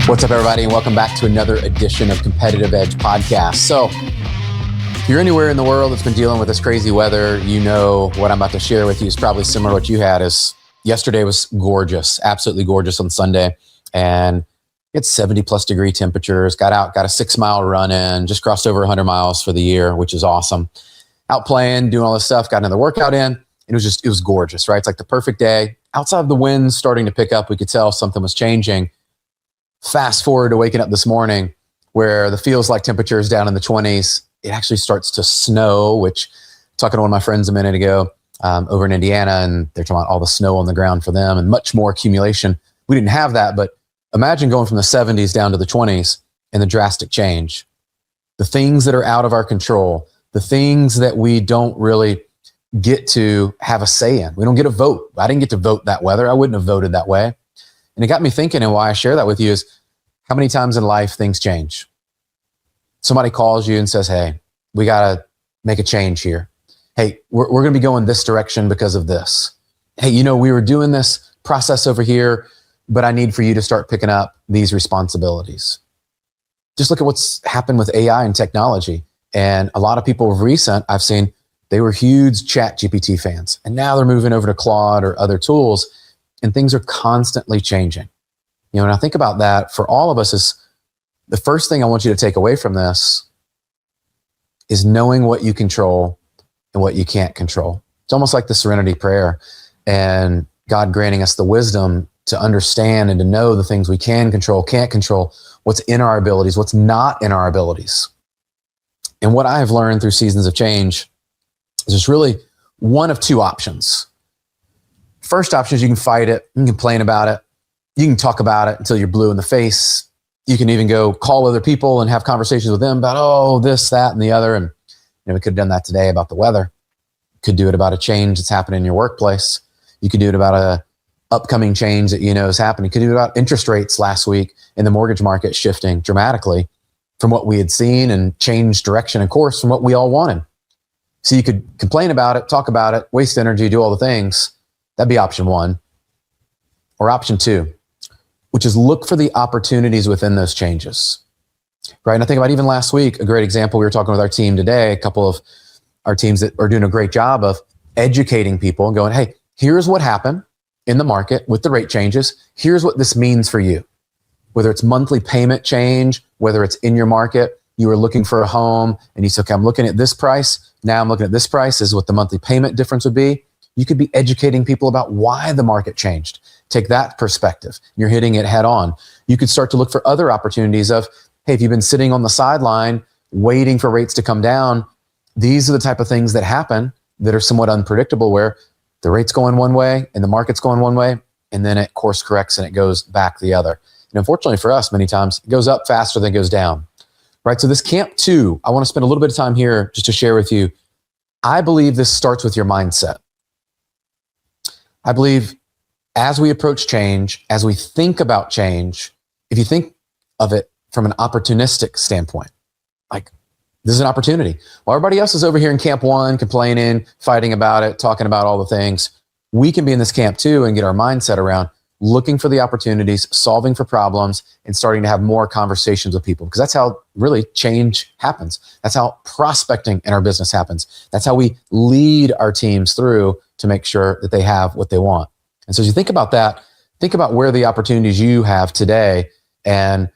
What's up, everybody, and welcome back to another edition of Competitive Edge Podcast. So, if you're anywhere in the world that's been dealing with this crazy weather, you know what I'm about to share with you is probably similar to what you had. Is yesterday was gorgeous, absolutely gorgeous on Sunday, and it's 70 plus degree temperatures. Got out, got a 6-mile run in, just crossed over 100 miles for the year, which is awesome. Out playing, doing all this stuff, got another workout in. It was gorgeous, right? It's like the perfect day. Outside of the wind starting to pick up, we could tell something was changing. Fast forward to waking up this morning where the feels like temperature is down in the 20s. It actually starts to snow, which talking to one of my friends a minute ago over in Indiana, and they're talking about all the snow on the ground for them and much more accumulation. We didn't have that, but imagine going from the 70s down to the 20s and the drastic change. The things that are out of our control, the things that we don't really get to have a say in. We don't get a vote. I didn't get to vote that weather. I wouldn't have voted that way. And it got me thinking, and why I share that with you is how many times in life things change. Somebody calls you and says, hey, we got to make a change here. Hey, we're going to be going this direction because of this. Hey, we were doing this process over here, but I need for you to start picking up these responsibilities. Just look at what's happened with AI and technology. And a lot of people of recent, I've seen, they were huge ChatGPT fans. And now they're moving over to Claude or other tools. And things are constantly changing. And I think about that for all of us is the first thing I want you to take away from this is knowing what you control and what you can't control. It's almost like the serenity prayer and God granting us the wisdom to understand and to know the things we can control, can't control, what's in our abilities, what's not in our abilities. And what I've learned through seasons of change is there's really one of two options. First option is you can fight it, you can complain about it, you can talk about it until you're blue in the face. You can even go call other people and have conversations with them about, this, that, and the other. And we could have done that today about the weather. Could do it about a change that's happening in your workplace. You could do it about a upcoming change that is happening. You could do it about interest rates last week in the mortgage market shifting dramatically from what we had seen and changed direction and course from what we all wanted. So you could complain about it, talk about it, waste energy, do all the things. That'd be option one. Or option two, which is look for the opportunities within those changes, right? And I think about even last week, a great example, we were talking with our team today, a couple of our teams that are doing a great job of educating people and going, hey, here's what happened in the market with the rate changes. Here's what this means for you. Whether it's monthly payment change, whether it's in your market, you were looking for a home and you said, okay, I'm looking at this price. Now I'm looking at this price. This is what the monthly payment difference would be. You could be educating people about why the market changed. Take that perspective. You're hitting it head on. You could start to look for other opportunities of, hey, if you've been sitting on the sideline waiting for rates to come down, these are the type of things that happen that are somewhat unpredictable where the rate's going one way and the market's going one way, and then it course corrects and it goes back the other. And unfortunately for us, many times it goes up faster than it goes down, right? So this camp 2, I want to spend a little bit of time here just to share with you. I believe this starts with your mindset. I believe as we approach change, as we think about change, if you think of it from an opportunistic standpoint, like this is an opportunity. While everybody else is over here in camp 1, complaining, fighting about it, talking about all the things, we can be in this camp 2 and get our mindset around looking for the opportunities, solving for problems, and starting to have more conversations with people. Because that's how really change happens. That's how prospecting in our business happens. That's how we lead our teams through to make sure that they have what they want. And so as you think about that, think about where the opportunities you have today and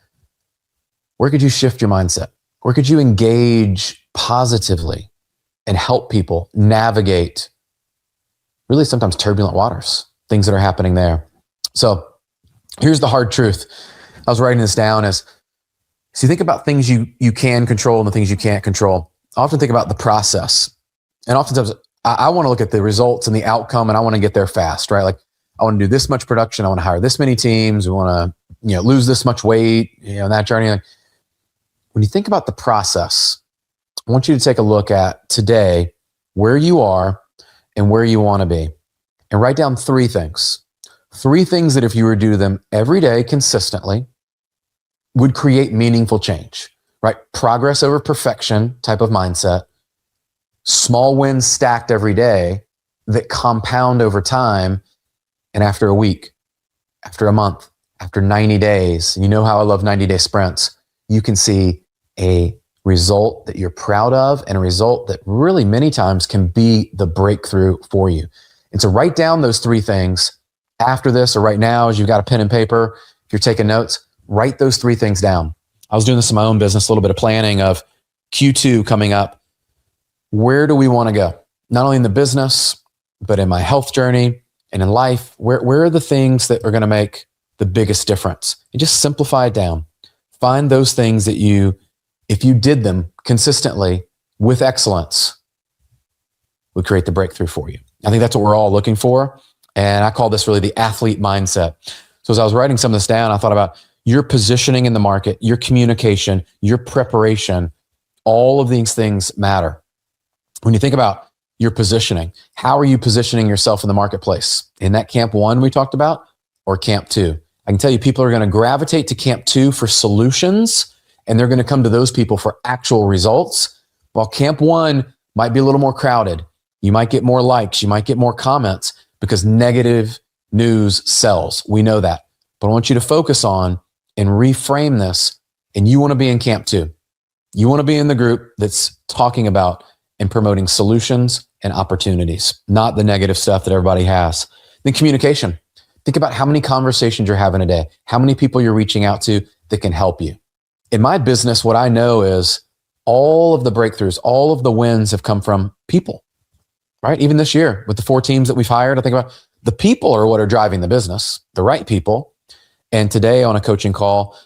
where could you shift your mindset? Where could you engage positively and help people navigate really sometimes turbulent waters, things that are happening there. So here's the hard truth. I was writing this down as, so you think about things you can control and the things you can't control. I often think about the process. And oftentimes I want to look at the results and the outcome and I want to get there fast, right? Like I want to do this much production. I want to hire this many teams. We want to, lose this much weight, that journey. Like, when you think about the process, I want you to take a look at today, where you are and where you want to be, and write down 3 things. 3 things that if you were to do them every day consistently would create meaningful change, right? Progress over perfection type of mindset, small wins stacked every day that compound over time. And after a week, after a month, after 90 days, you know how I love 90-day sprints, you can see a result that you're proud of and a result that really many times can be the breakthrough for you. And so write down those three things after this or right now as you've got a pen and paper. If you're taking notes, write those three things down. I was doing this in my own business, a little bit of planning of Q2 coming up. Where do we want to go? Not only in the business, but in my health journey and in life. Where are the things that are going to make the biggest difference? And just simplify it down. Find those things that if you did them consistently with excellence, would create the breakthrough for you. I think that's what we're all looking for. And I call this really the athlete mindset. So as I was writing some of this down, I thought about your positioning in the market, your communication, your preparation. All of these things matter. When you think about your positioning, how are you positioning yourself in the marketplace? In that camp 1 we talked about, or camp 2? I can tell you people are going to gravitate to camp 2 for solutions, and they're going to come to those people for actual results. While camp 1 might be a little more crowded. You might get more likes, you might get more comments because negative news sells. We know that. But I want you to focus on and reframe this, and you want to be in camp 2. You want to be in the group that's talking about and promoting solutions and opportunities, not the negative stuff that everybody has. Then communication. Think about how many conversations you're having a day, how many people you're reaching out to that can help you. In my business, what I know is all of the breakthroughs, all of the wins have come from people, right? Even this year with the 4 teams that we've hired, I think about the people are what are driving the business, the right people. And today on a coaching call,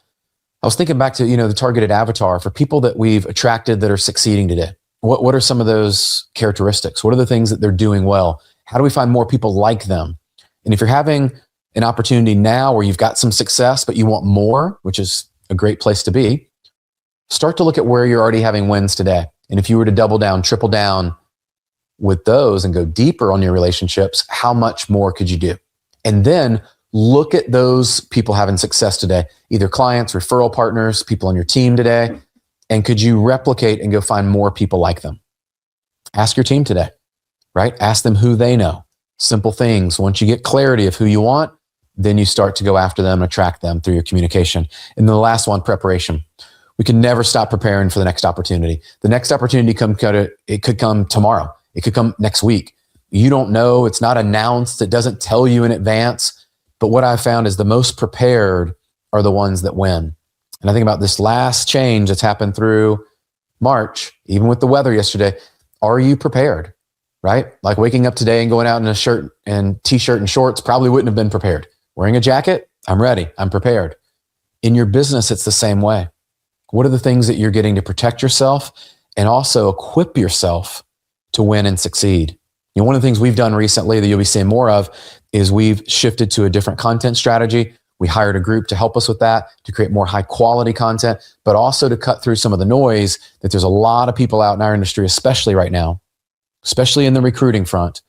I was thinking back to, the targeted avatar for people that we've attracted that are succeeding today. What are some of those characteristics? What are the things that they're doing well? How do we find more people like them? And if you're having an opportunity now where you've got some success, but you want more, which is a great place to be, start to look at where you're already having wins today. And if you were to double down, triple down with those and go deeper on your relationships, how much more could you do? And then look at those people having success today, either clients, referral partners, people on your team today. And could you replicate and go find more people like them? Ask your team today, right? Ask them who they know. Simple things. Once you get clarity of who you want, then you start to go after them and attract them through your communication. And then the last one, preparation. We can never stop preparing for the next opportunity. The next opportunity it could come tomorrow. It could come next week. You don't know. It's not announced. It doesn't tell you in advance. But what I've found is the most prepared are the ones that win. And I think about this last change that's happened through March, even with the weather yesterday. Are you prepared? Right? Like waking up today and going out in a shirt and t-shirt and shorts probably wouldn't have been prepared. Wearing a jacket, I'm ready. I'm prepared. In your business, it's the same way. What are the things that you're getting to protect yourself and also equip yourself to win and succeed? One of the things we've done recently that you'll be seeing more of is we've shifted to a different content strategy. We hired a group to help us with that, to create more high quality content, but also to cut through some of the noise that there's a lot of people out in our industry, especially right now, especially in the recruiting front,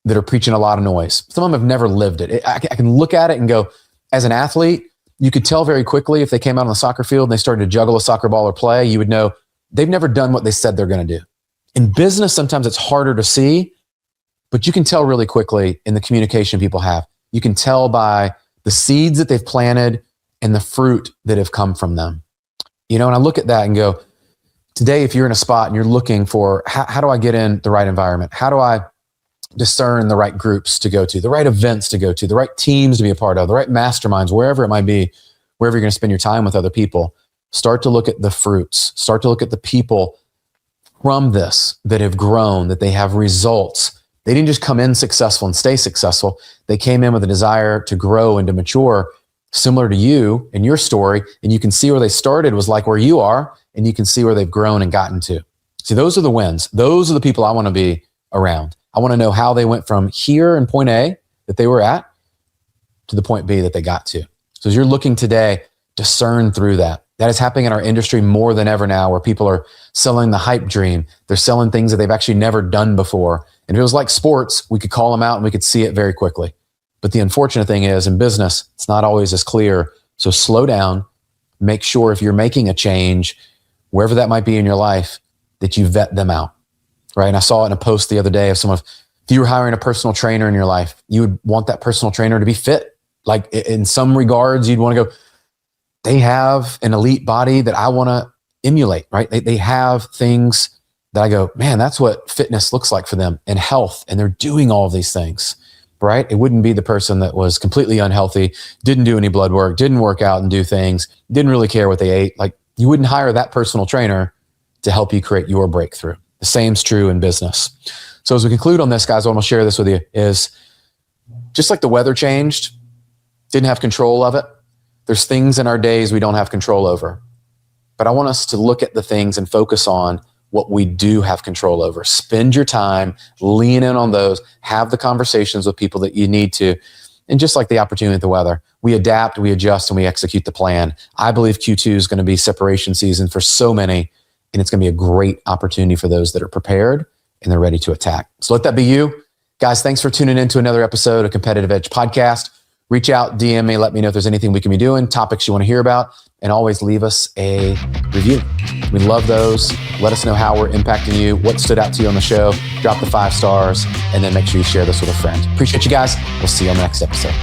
that are preaching a lot of noise. Some of them have never lived it. I can look at it and go, as an athlete, you could tell very quickly if they came out on the soccer field and they started to juggle a soccer ball or play, you would know they've never done what they said they're going to do. In business, sometimes it's harder to see, but you can tell really quickly in the communication people have. You can tell by the seeds that they've planted and the fruit that have come from them. And I look at that and go, today, if you're in a spot and you're looking for, how do I get in the right environment? How do I discern the right groups to go to, the right events to go to, the right teams to be a part of, the right masterminds, wherever it might be, wherever you're going to spend your time with other people, start to look at the fruits, start to look at the people from this that have grown, that they have results. They didn't just come in successful and stay successful. They came in with a desire to grow and to mature, similar to you and your story. And you can see where they started was like where you are, and you can see where they've grown and gotten to. See, those are the wins. Those are the people I want to be around. I want to know how they went from here in point A that they were at to the point B that they got to. So as you're looking today, discern through that. That is happening in our industry more than ever now, where people are selling the hype dream. They're selling things that they've actually never done before. And if it was like sports, we could call them out and we could see it very quickly. But the unfortunate thing is in business, it's not always as clear. So slow down, make sure if you're making a change, wherever that might be in your life, that you vet them out. Right. And I saw it in a post the other day of someone, if you were hiring a personal trainer in your life, you would want that personal trainer to be fit, Like in some regards, you'd want to go, they have an elite body that I want to emulate, right? They have things that I go, man, that's what fitness looks like for them and health. And they're doing all of these things, right? It wouldn't be the person that was completely unhealthy, didn't do any blood work, didn't work out and do things, didn't really care what they ate. Like you wouldn't hire that personal trainer to help you create your breakthrough. The same's true in business. So as we conclude on this, guys, I want to share this with you is just like the weather changed, didn't have control of it. There's things in our days we don't have control over. But I want us to look at the things and focus on what we do have control over. Spend your time, lean in on those, have the conversations with people that you need to. And just like the opportunity with the weather, we adapt, we adjust, and we execute the plan. I believe Q2 is going to be separation season for so many, and it's going to be a great opportunity for those that are prepared and they're ready to attack. So let that be you. Guys, thanks for tuning in to another episode of Competitive Edge Podcast. Reach out, DM me, let me know if there's anything we can be doing, topics you want to hear about, and always leave us a review. We love those. Let us know how we're impacting you, what stood out to you on the show. Drop the 5 stars, and then make sure you share this with a friend. Appreciate you guys. We'll see you on the next episode.